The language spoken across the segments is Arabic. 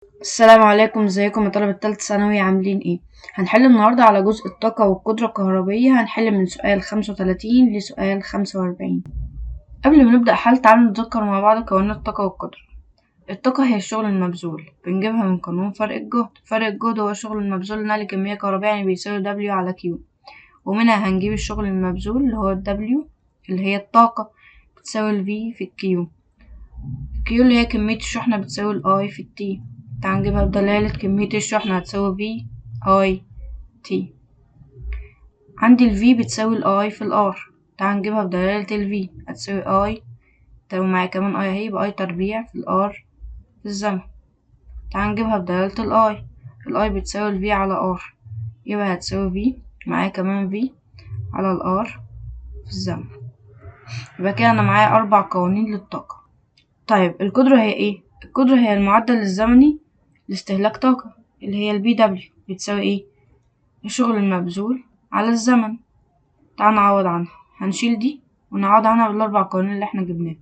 السلام عليكم، ازيكم يا طلبة تالتة ثانوي؟ عاملين ايه؟ هنحل النهاردة على جزء الطاقة والقدرة الكهربية. هنحل من سؤال 35 لسؤال 45. قبل ما نبدأ حل تعالوا نتذكر مع بعض قوانين الطاقة والقدرة. الطاقة هي الشغل المبذول، بنجيبها من قانون فرق الجهد. فرق الجهد هو الشغل المبذول نقل كمية كهربائية، يعني بيساوي W على Q. ومنها هنجيب الشغل المبذول اللي هو W اللي هي الطاقة بتساوي ال V في Q اللي هي كمية الشحنة بتساوي ال I في T. تعال نجيبها بدلالة كمية الشحنة هتساوي V I T. عندي ال V بتساوي ال I في ال R. تعال نجيبها بدلالة ال V هتساوي I، طب معايا كمان I اهي، يبقى I تربيع في ال R في الزمن. تعال نجيبها بدلالة ال I. ال I بتساوي ال V على R، يبقى هتساوي V معايا كمان V على ال R في الزمن. يبقى كده أنا معايا 4 قوانين للطاقة. طيب القدرة هي ايه؟ القدرة هي المعدل الزمني لاستهلاك طاقة اللي هي ال BW بتساوي ايه؟ الشغل المبذول على الزمن. تعال نعوض عنها، هنشيل دي ونعوض عنها بالأربع قوانين اللي احنا جبناها،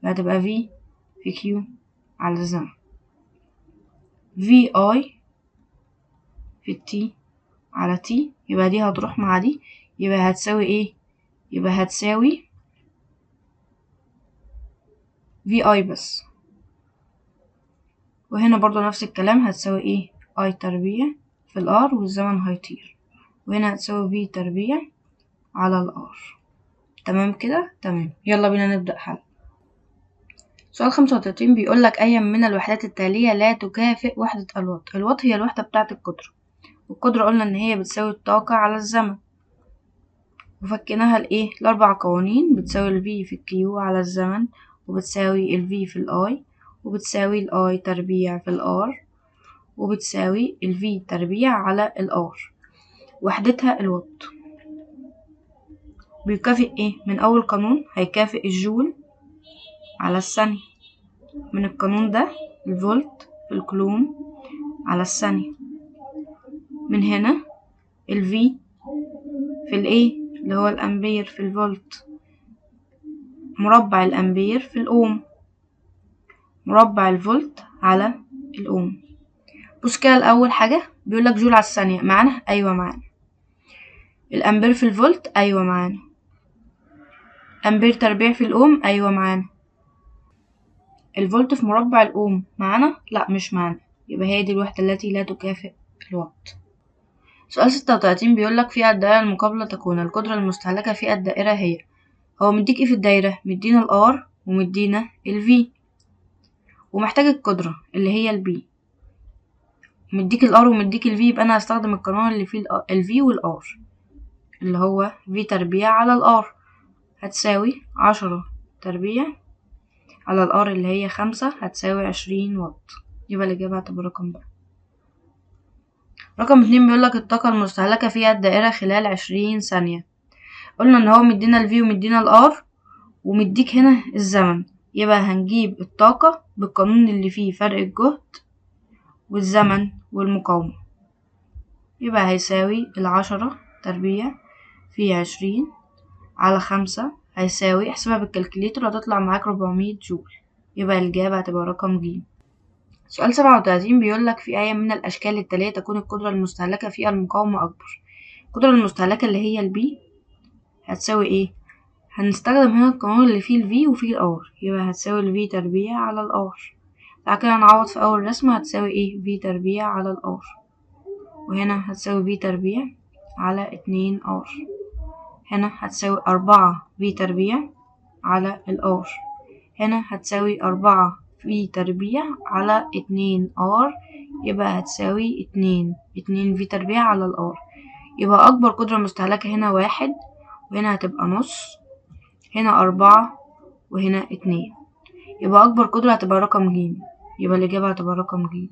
يبقى هتبقى V في Q على الزمن، VI في T على T، يبقى دي هتروح مع دي، يبقى هتساوي ايه؟ يبقى هتساوي VI بس. وهنا برضو نفس الكلام هتساوي ايه؟ I تربيع في الR والزمن هيطير، وهنا هتساوي V تربيع على الR. تمام كده؟ تمام. يلا بينا نبدأ حل. سؤال 35 بيقولك أي من الوحدات التالية لا تكافئ وحدة الوات. الوات هي الوحدة بتاعة القدرة، والقدرة قلنا إن هي بتساوي الطاقة على الزمن، وفكيناها لإيه؟ لأربع قوانين، بتساوي ال V في ال Q على الزمن، وبتساوي ال V في ال I، وبتساوي ال I تربيع في ال R، وبتساوي ال V تربيع على ال R. وحدتها الوات. بيكافئ ايه؟ من أول قانون هيكافئ الجول على الثانية، من القانون ده الفولت في الكولوم على الثانية. من هنا ال V في ال A اللي هو الأمبير في الفولت، مربع الأمبير في الأوم، مربع الفولت على الأوم. بص كده، الأول حاجة بيقولك جول على الثانية، معانا؟ أيوة معانا. الأمبير في الفولت، أيوة معانا. أمبير تربيع في الأوم، أيوة معانا. الفولت في مربع الأوم معانا؟ لأ مش معانا، يبقى هي دي الوحدة التي لا تكافئ الوات. سؤال 36 بيقولك في الدائرة المقابلة تكون القدرة المستهلكة في الدائرة هي. هو مديك ايه في الدايرة؟ مدينا ال R ومدينا ال V، ومحتاج القدرة اللي هي ال B. مديك ال R ومديك ال V، يبقى أنا هستخدم القانون اللي فيه ال V وال R اللي هو V تربيع على ال R هتساوي 10 تربيع على ال R اللي هي 5 هتساوي 20 واط. يبقى الإجابة هتبقى رقم ب. رقم 2 بيقولك الطاقة المستهلكة في الدائرة خلال 20 ثانية. قلنا إن هو مدينا ال V ومدينا ال R ومديك هنا الزمن، يبقى هنجيب الطاقة بالقانون اللي فيه فرق الجهد والزمن والمقاومة، يبقى هيساوي 10 تربيع في 20 على 5 هيساوي، احسبها بالكالكوليتر هتطلع معاك 400 جول. يبقى الإجابة هتبقى رقم ج. سؤال 37 بيقولك في أي من الأشكال التالية تكون القدرة المستهلكة في المقاومة أكبر. القدرة المستهلكة اللي هي البي هتساوي ايه؟ هنستخدم هنا القانون اللي فيه ال V وفيه ال R، يبقى هتساوي ال V تربيع على ال R. بعد كده نعوض في أول رسمة هتساوي ايه؟ V تربيع على ال R، وهنا هتساوي V تربيع على 2 R. هنا هتساوي 4 V تربيع على ال R، هنا هتساوي 4 V تربيع على 2 R، يبقى هتساوي 2 V تربيع على ال R. يبقى أكبر قدرة مستهلكة هنا 1، وهنا هتبقى نص، هنا 4 وهنا 2، يبقى أكبر قدرة هتبقى رقم ج. يبقى الإجابة هتبقى رقم ج.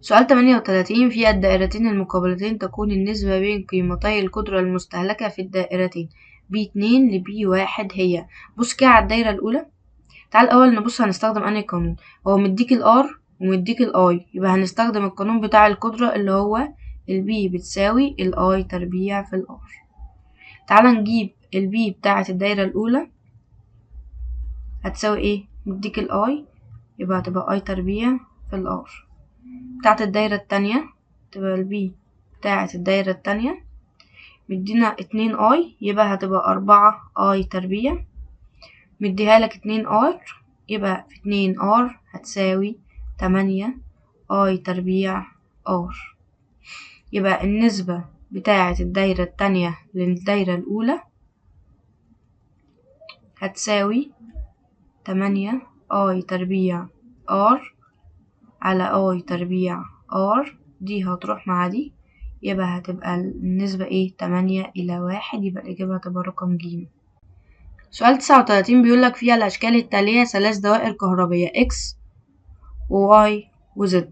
سؤال 38 في الدائرتين المقابلتين تكون النسبة بين قيمتي القدرة المستهلكة في الدائرتين B2 ل B1 هي. بص كده على الدايرة الأولى، تعال الأول نبص هنستخدم أنهي قانون. هو مديك ال R ومديك ال I، يبقى هنستخدم القانون بتاع القدرة اللي هو ال B بتساوي ال I تربيع في ال R. تعال نجيب ال B بتاعة الدايرة الأولى هتساوي ايه؟ مديك ال I، يبقى هتبقى I تربيع في الار. بتاعة الدايرة التانية تبقى البي بتاعة الدايرة التانية مدينا 2i يبقى هتبقى 4i تربيع، مديها لك 2r يبقى في 2r هتساوي 8i تربيع r. يبقى النسبة بتاعة الدايرة التانية للدايرة الأولى هتساوي 8i تربيع r على i تربيع r، دي هتروح مع دي يبقى هتبقى النسبة ايه 8:1، يبقى الإجابة هتبقى رقم ج. سؤال 39 بيقولك فيها الأشكال التالية 3 دوائر كهربية x و y و z،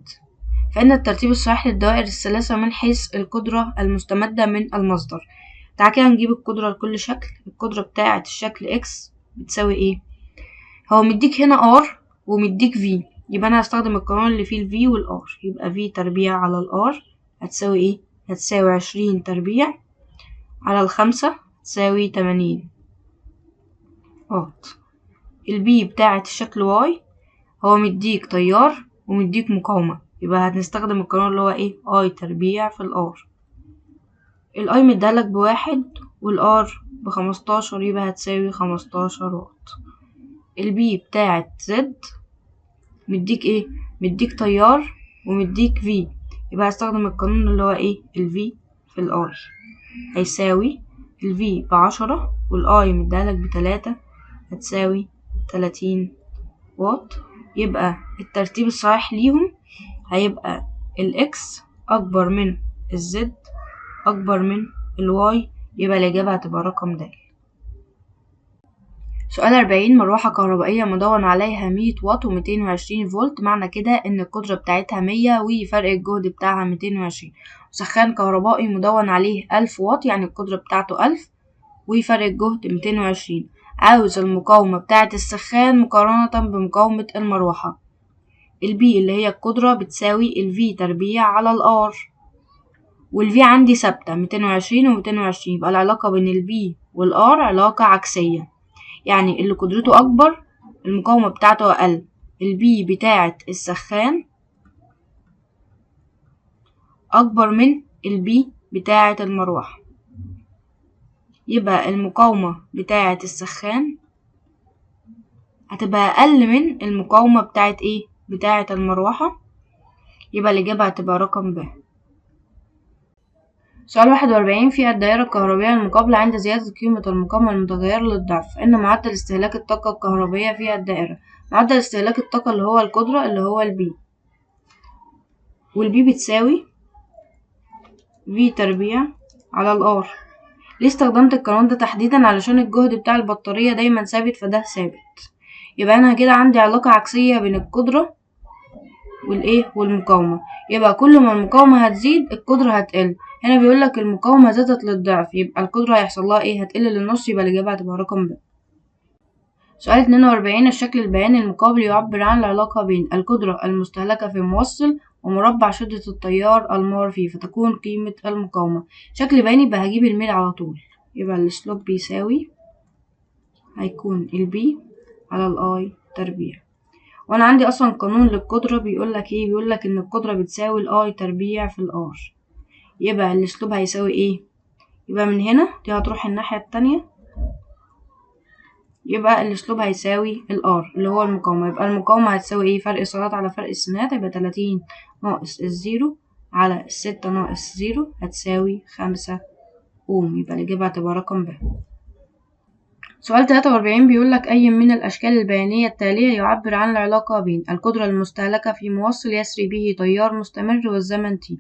فإن الترتيب الصحيح للدوائر الثلاثة من حيث القدرة المستمدة من المصدر. تعالى كده نجيب القدرة لكل شكل. القدرة بتاعة الشكل x بتساوي ايه؟ هو مديك هنا r ومديك v، يبقى أنا هستخدم القانون اللي فيه ال v وال r، يبقى v تربيع على ال r هتساوي ايه؟ هتساوي 20 تربيع على 5 هتساوي 80 واط. البي بتاعة الشكل y هو مديك تيار ومديك مقاومة، يبقى هنستخدم القانون اللي هو ايه I تربيع في الار. الاي مديهالك ب1 والار ب15، يبقى هتساوي 15 واط. البي بتاعة z مديك ايه؟ مديك تيار ومديك v، يبقى هستخدم القانون اللي هو ايه الv في الاي، هيساوي الv ب10 والاي مديهالك ب3 هتساوي 30 واط. يبقى الترتيب الصحيح ليهم هيبقى الاكس اكبر من الزد اكبر من الواي، يبقى الاجابه هتبقى رقم د. سؤال 40 مروحه كهربائيه مدون عليها 100 واط و220 فولت، معنى كده ان القدره بتاعتها 100 وفرق الجهد بتاعها 220. سخان كهربائي مدون عليه 1000 واط، يعني القدره بتاعته 1000 وفرق الجهد 220. عاوز المقاومة بتاعة السخان مقارنة بمقاومة المروحة. البي اللي هي القدرة بتساوي الفي تربيع على الار، والفي عندي ثابتة 220 و220، يبقى العلاقة بين البي والار علاقة عكسية، يعني اللي قدرته أكبر المقاومة بتاعته أقل. البي بتاعة السخان أكبر من البي بتاعة المروحة، يبقى المقاومة بتاعة السخان هتبقى أقل من المقاومة بتاعة ايه بتاعة المروحة، يبقى الإجابة هتبقى رقم ب. سؤال 41 في الدائرة الكهربية المقابلة عند زيادة قيمة المقاومة المتغيرة للضعف، فإن معدل استهلاك الطاقة الكهربية في الدائرة. معدل استهلاك الطاقة اللي هو القدرة اللي هو البي، والبي بتساوي في تربيع على الار. ليه استخدمت القانون ده تحديدا؟ علشان الجهد بتاع البطارية دايما ثابت فده ثابت، يبقى أنا كده عندي علاقة عكسية بين القدرة والايه والمقاومة، يبقى كل ما المقاومة هتزيد القدرة هتقل. هنا بيقولك المقاومة زادت للضعف، يبقى القدرة هيحصل لها ايه هتقل للنص، يبقى الإجابة هتبقى رقم ب. سؤال 42 الشكل البياني المقابل يعبر عن العلاقة بين القدرة المستهلكة في موصل ومربع شدة التيار المار فيه، فتكون قيمة المقاومة. شكل بياني يبقى هجيب الميل على طول، يبقى السلوب بيساوي هيكون البي على الاي تربيع. وانا عندي اصلا قانون للقدرة بيقولك ايه، بيقولك ان القدرة بتساوي الاي تربيع في الار، يبقى الاسلوب هيساوي ايه، يبقى من هنا دي هتروح الناحية التانية، يبقى الاسلوب هيساوي الار اللي هو المقاومة، يبقى المقاومة هتساوي ايه فرق السرعات على فرق السنات، يبقى 30 ناقص الزيرو على 6 ناقص زيرو هتساوي 5 اوم، يبقى الإجابة هتبقى رقم ب. سؤال 43 بيقولك أي من الأشكال البيانية التالية يعبر عن العلاقة بين القدرة المستهلكة في موصل يسري به تيار مستمر والزمن t.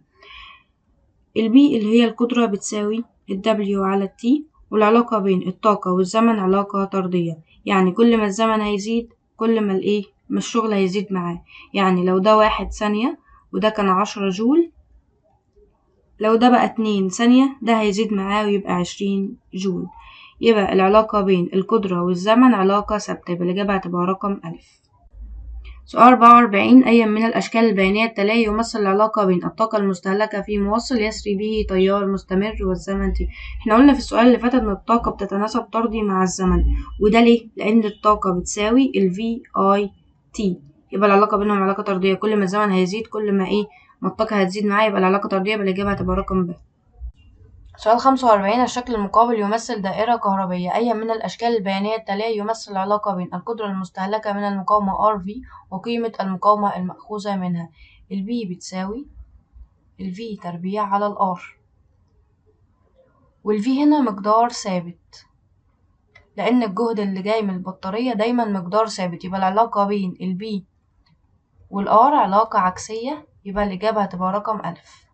البي اللي هي القدرة بتساوي الW على t، والعلاقة بين الطاقة والزمن علاقة طردية، يعني كل ما الزمن هيزيد كل ما ما الشغل هيزيد معاه. يعني لو ده 1 ثانية وده كان 10 جول، لو ده بقى 2 ثانية ده هيزيد معاه ويبقى 20 جول، يبقى العلاقة بين القدرة والزمن علاقة ثابتة، يبقى الإجابة هتبقى رقم أ. سؤال 44 أي من الأشكال البيانية التالية يمثل العلاقة بين الطاقة المستهلكة في موصل يسري به تيار مستمر والزمن t. احنا قلنا في السؤال اللي فات إن الطاقة بتتناسب طردي مع الزمن، وده ليه؟ لأن الطاقة بتساوي ال VI T، يبقى العلاقة بينهم علاقة طردية. كل ما الزمن هيزيد كل ما ما الطاقة هتزيد معاه، يبقى العلاقة طردية، يبقى الإجابة هتبقى رقم ب. سؤال 45. الشكل المقابل يمثل دائرة كهربية، أي من الأشكال البيانية التالية يمثل العلاقة بين القدرة المستهلكة من المقاومة RV وقيمة المقاومة المأخوذة منها؟ الB بتساوي الV تربيع على الR، والV هنا مقدار ثابت لأن الجهد اللي جاي من البطارية دايما مقدار ثابت، يبقى العلاقة بين الB والR علاقة عكسية، يبقى الإجابة هتبقى رقم ألف.